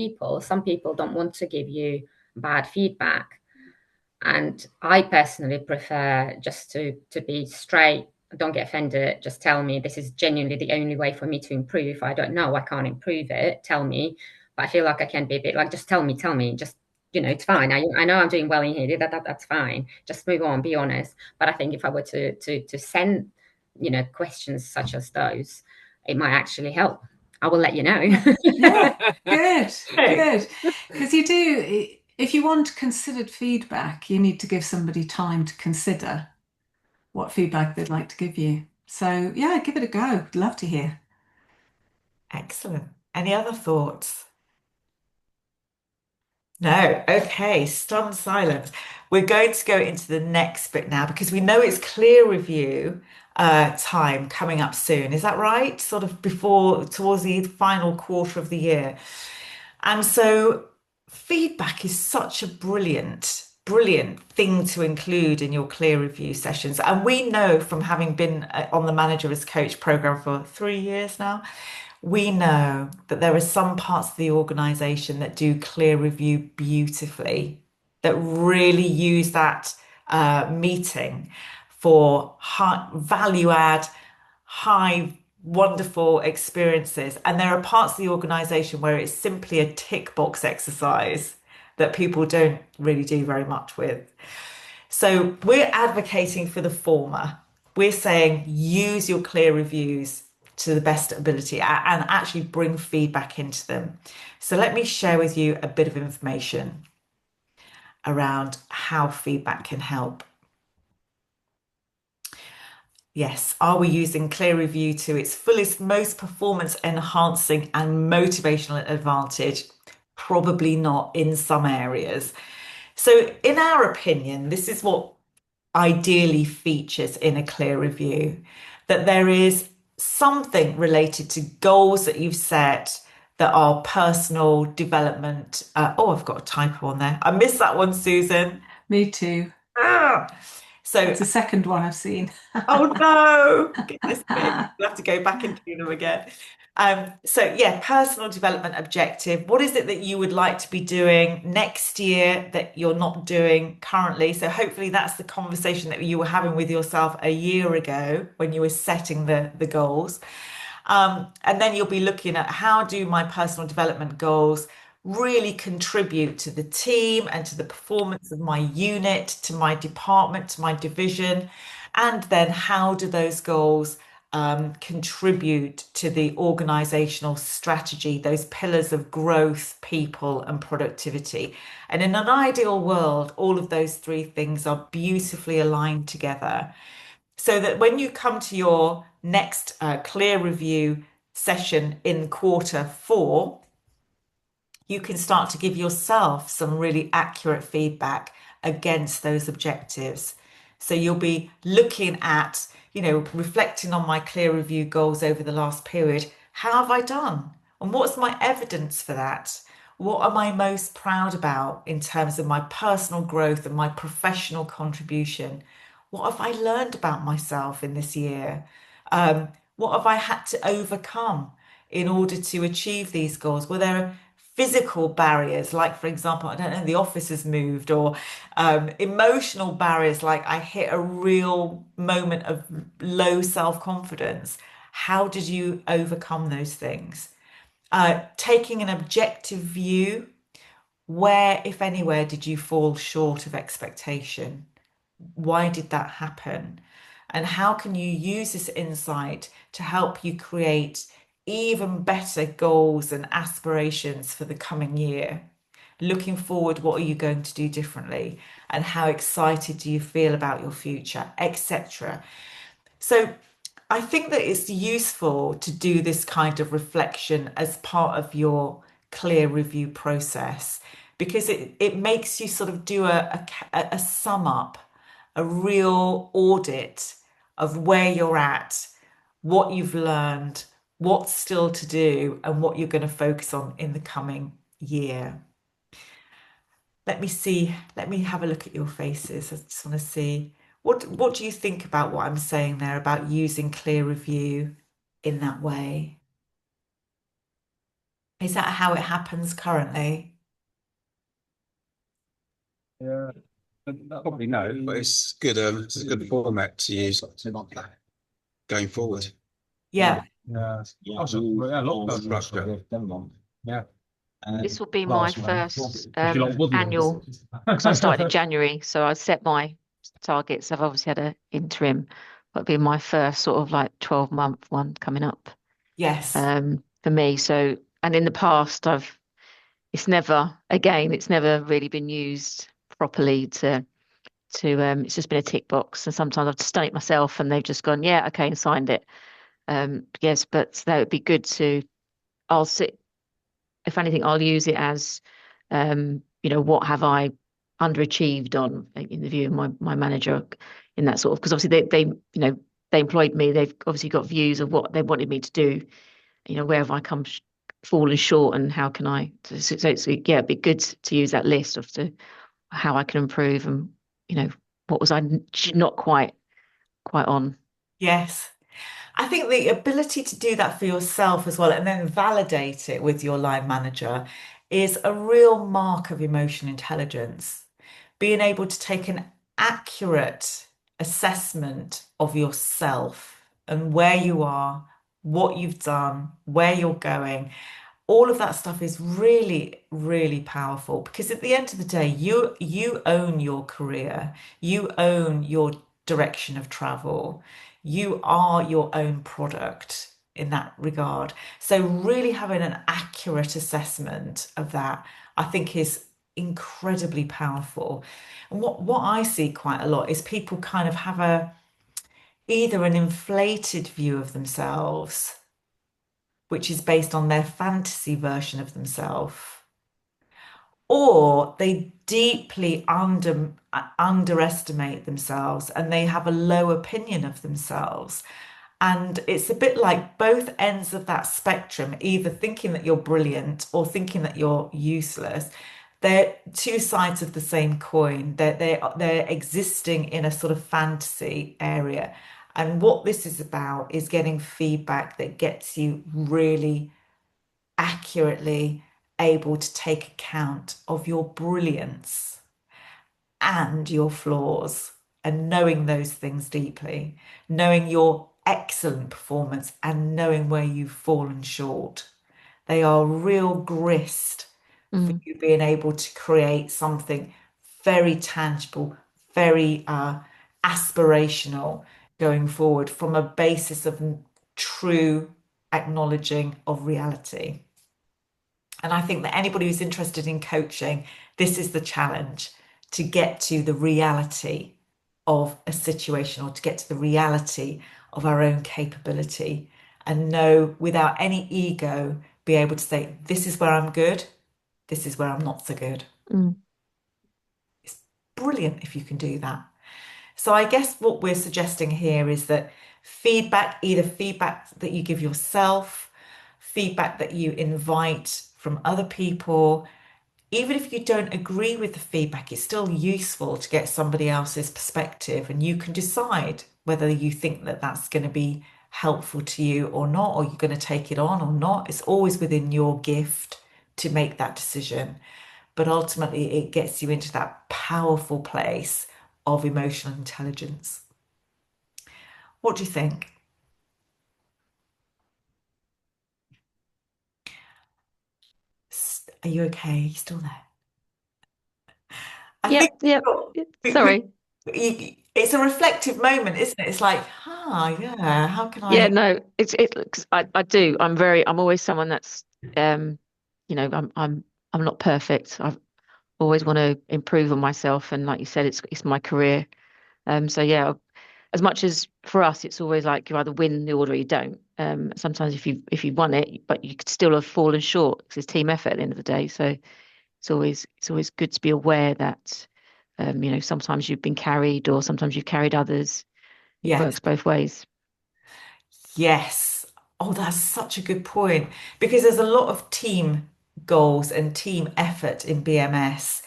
S2: some people don't want to give you bad feedback. And I personally prefer just to be straight. Don't get offended. Just tell me this is genuinely the only way for me to improve. If I don't know, I can't improve it. Tell me. But I feel like I can be a bit like, just tell me. Just, it's fine. I know I'm doing well in here. That's fine. Just move on. Be honest. But I think if I were to send, questions such as those, it might actually help. I will let you know.
S4: Yeah, good. Because you do. If you want considered feedback, you need to give somebody time to consider what feedback they'd like to give you. So yeah, give it a go. I'd love to hear.
S1: Excellent. Any other thoughts? No. Okay, stunned silence. We're going to go into the next bit now because we know it's clear with you time coming up soon. Is that right? Sort of towards the final quarter of the year. And so feedback is such a brilliant thing to include in your clear review sessions. And we know from having been on the Manager as Coach program for 3 years now, we know that there are some parts of the organization that do clear review beautifully, that really use that meeting for high value add, high wonderful experiences. And there are parts of the organization where it's simply a tick box exercise that people don't really do very much with. So we're advocating for the former. We're saying use your clear reviews to the best ability and actually bring feedback into them. So let me share with you a bit of information around how feedback can help. Yes, are we using clear review to its fullest, most performance enhancing and motivational advantage? Probably not in some areas. So in our opinion, this is what ideally features in a clear review, that there is something related to goals that you've set that are personal development. Oh, I've got a typo on there. I missed that one, Susan.
S4: Me too.
S1: So
S4: it's the second one I've seen.
S1: Oh no, goodness me. We'll have to go back and do them again. So yeah, personal development objective. What is it that you would like to be doing next year that you're not doing currently? So hopefully that's the conversation that you were having with yourself a year ago when you were setting the goals. And then you'll be looking at how do my personal development goals really contribute to the team and to the performance of my unit, to my department, to my division, and then how do those goals contribute to the organizational strategy, those pillars of growth, people, and productivity. And in an ideal world, all of those three things are beautifully aligned together, so that when you come to your next clear review session in quarter 4, you can start to give yourself some really accurate feedback against those objectives. So you'll be looking at, reflecting on my clear review goals over the last period. How have I done? And what's my evidence for that? What am I most proud about in terms of my personal growth and my professional contribution? What have I learned about myself in this year? What have I had to overcome in order to achieve these goals? Were there physical barriers, like, for example, I don't know, the office has moved, or emotional barriers, like I hit a real moment of low self-confidence? How did you overcome those things? Taking an objective view, where, if anywhere, did you fall short of expectation? Why did that happen? And how can you use this insight to help you create even better goals and aspirations for the coming year? Looking forward, what are you going to do differently? And how excited do you feel about your future, etc.? So I think that it's useful to do this kind of reflection as part of your clear review process, because it makes you sort of do a sum up, a real audit of where you're at, what you've learned, what's still to do, and what you're going to focus on in the coming year. Let me have a look at your faces. I just want to see, what do you think about what I'm saying there about using clear review in that way? Is that how it happens currently?
S7: Yeah, probably no, but it's good. It's a good format to use going forward.
S1: Yeah.
S7: Yeah. A lot of structure. Yeah.
S3: This will be my first annual, because I started in January, so I set my targets. I've obviously had an interim, but it'll be my first sort of like 12-month one coming up.
S1: Yes.
S3: For me. So, and in the past, it's never really been used properly to it's just been a tick box, and sometimes I've just done it myself and they've just gone, yeah, okay, and signed it. Yes, but that would be good if anything, I'll use it as, what have I underachieved on in the view of my manager in that sort of, because obviously they employed me, they've obviously got views of what they wanted me to do. You know, where have I fallen short, and how can I? So yeah, it'd be good to use that list of how I can improve, and you know, what was I not quite on.
S1: Yes. I think the ability to do that for yourself as well, and then validate it with your line manager, is a real mark of emotional intelligence. Being able to take an accurate assessment of yourself and where you are, what you've done, where you're going, all of that stuff is really, really powerful, because at the end of the day, you own your career, you own your direction of travel, you are your own product in that regard. So really having an accurate assessment of that, I think, is incredibly powerful. And what I see quite a lot is people kind of have either an inflated view of themselves, which is based on their fantasy version of themselves, or they deeply underestimate themselves and they have a low opinion of themselves. And it's a bit like both ends of that spectrum, either thinking that you're brilliant or thinking that you're useless. They're two sides of the same coin. They're existing in a sort of fantasy area. And what this is about is getting feedback that gets you really accurately able to take account of your brilliance and your flaws, and knowing those things deeply, knowing your excellent performance and knowing where you've fallen short. They are real grist for you being able to create something very tangible, very aspirational going forward from a basis of true acknowledging of reality. And I think that anybody who's interested in coaching, this is the challenge, to get to the reality of a situation, or to get to the reality of our own capability, and know without any ego, be able to say, this is where I'm good, this is where I'm not so good. It's brilliant if you can do that. So I guess what we're suggesting here is that feedback, either feedback that you give yourself, feedback that you invite from other people, even if you don't agree with the feedback, it's still useful to get somebody else's perspective, and you can decide whether you think that that's going to be helpful to you or not, or you're going to take it on or not. It's always within your gift to make that decision. But ultimately, it gets you into that powerful place of emotional intelligence. What do you think? Are you okay? Are you still there?
S3: Sorry.
S1: It's a reflective moment, isn't it? It's like, yeah, how can I?
S3: Yeah, no, I do. I'm always someone that's, you know, I'm not perfect. I always want to improve on myself, and like you said, it's my career. So yeah, as much as for us, it's always like you either win the order or you don't. Sometimes if you won it, but you could still have fallen short, because it's team effort at the end of the day. So it's always good to be aware that, you know, sometimes you've been carried, or sometimes you've carried others. It works both ways.
S1: Yes. Oh, that's such a good point, because there's a lot of team goals and team effort in BMS.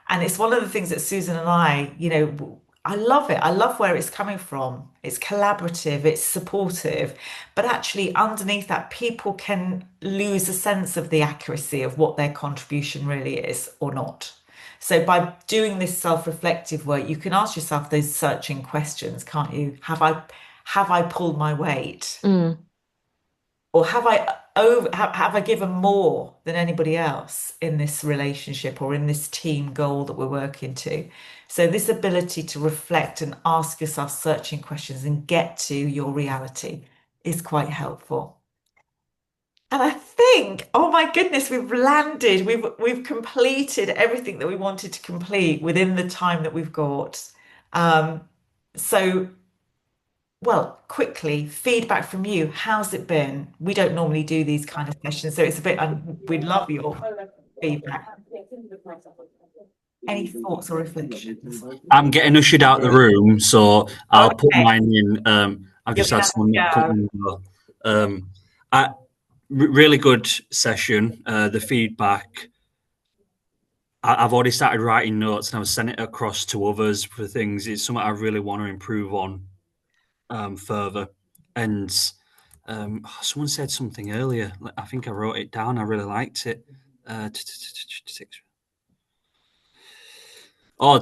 S1: And it's one of the things that Susan and I, you know, I love it. I love where it's coming from. It's collaborative, it's supportive, but actually underneath that, people can lose a sense of the accuracy of what their contribution really is or not. So by doing this self-reflective work, you can ask yourself those searching questions, can't you? Have I pulled my weight? Or have I given more than anybody else in this relationship or in this team goal that we're working to? So this ability to reflect and ask yourself searching questions and get to your reality is quite helpful. And I think, oh my goodness, we've landed. We've completed everything that we wanted to complete within the time that we've got. So, well, quickly, feedback from you. How's it been? We don't normally do these kind of sessions, so it's a bit, we'd love your feedback. Any thoughts or reflections?
S5: I'm getting ushered out the room, so I'll put mine in. I've just had someone come in. Really good session. The feedback. I've already started writing notes and I've sent it across to others for things. It's something I really want to improve on further. And someone said something earlier. I think I wrote it down. I really liked it.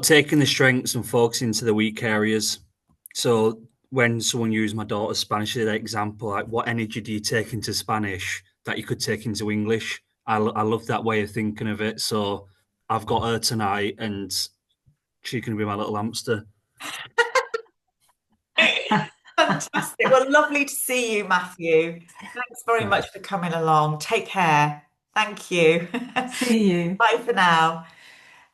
S5: Taking the strengths and focusing to the weak areas. So when someone used my daughter's Spanish as an example, like what energy do you take into Spanish that you could take into English? I love that way of thinking of it. So I've got her tonight and she's going to be my little hamster.
S1: Fantastic. Well, lovely to see you, Matthew. Thanks very much for coming along. Take care. Thank you.
S4: See you.
S1: Bye for now.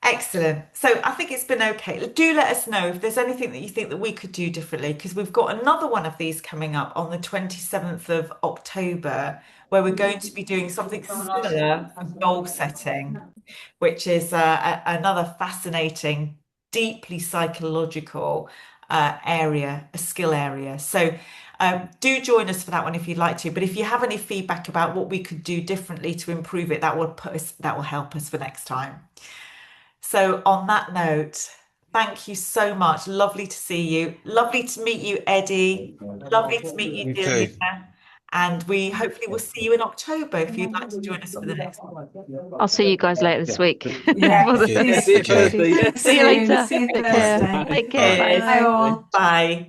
S1: Excellent. So I think it's been okay. Do let us know if there's anything that you think that we could do differently, because we've got another one of these coming up on the 27th of October, where we're going to be doing something similar for goal setting, which is another fascinating, deeply psychological area, a skill area. So do join us for that one if you'd like to. But if you have any feedback about what we could do differently to improve it, that will help us for next time. So on that note, thank you so much. Lovely to see you. Lovely to meet you, Eddie. Lovely to meet you, Elaina. And we hopefully will see you in October if you'd like to join us for the next one.
S3: I'll see you guys later this week.
S4: Yeah.
S3: See you later.
S4: See you Thursday.
S3: Take care.
S4: Bye all.
S1: Bye.